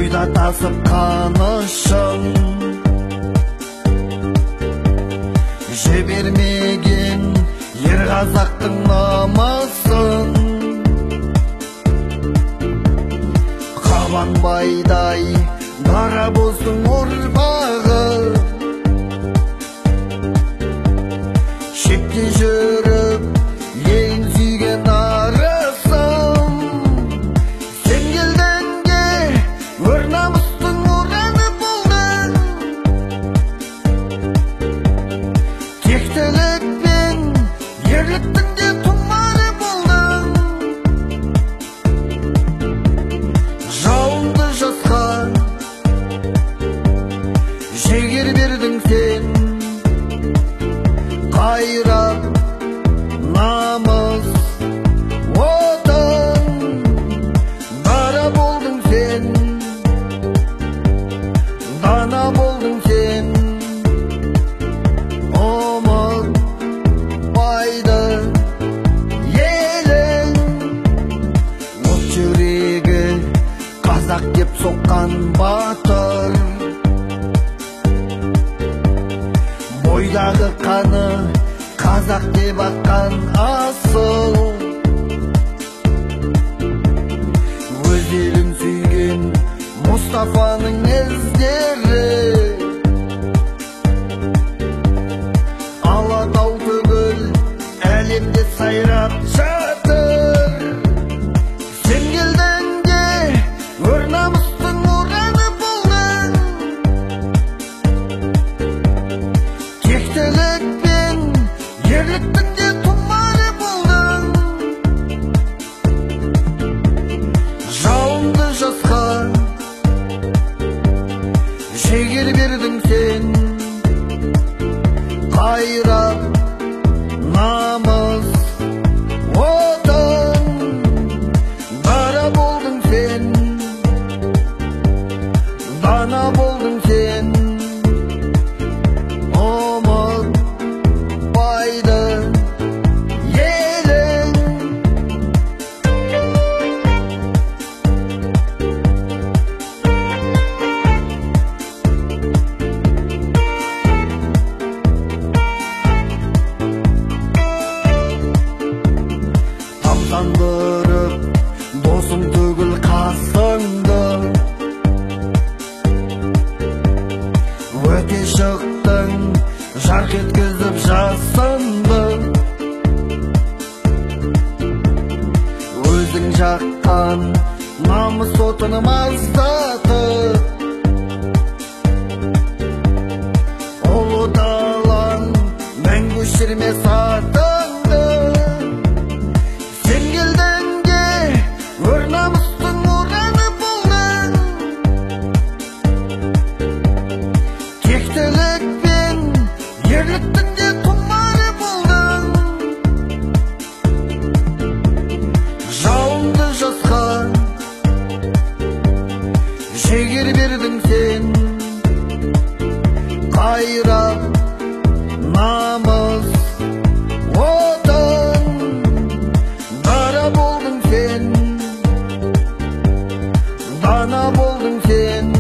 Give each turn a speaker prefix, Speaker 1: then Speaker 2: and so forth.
Speaker 1: бойда тасып қанышын жібермеген ер қазақтың намысын қабанбайдай дара болсын ұрпағы шетте жүріп елін сүйген арысым сен келгенде өр намыстың ұраны болдың тектілік пен ерліктің де тұмары болдың жауыңды жасқа жігер бердің сен қайрат намыс отан дара болдың сен дана болдың сен ұмытпайды елің от жүрегі қазақ деп соққан батыр бойдағы қаны қазақ деп аққан асыл өз елін сүйген Мұстафаның іздері Алатау түгіл әлемде сайрап жатыр сен келгенде өр намыстың ұраны болдың тектілік пен ерліктің де тұмары болдың жауыңды жасқа жігер бердің сен қайрат намыс отан дара болдың сен дана болдың сен ұмытпайды елің тамсандырып досың түгіл қасыңды өте шықтың жарқ еткізіп жасынды өзің жаққан намыс отыны маздатып ұлы далаң мәңгі өшірмес атыңды сен келгенде өр намыстың ұраны болдың тектілік пен ерліктің де тұмары болдың жауыңды жасқа жігер бердің сен қайрат намыс отан дара болдың сен дана болдың сен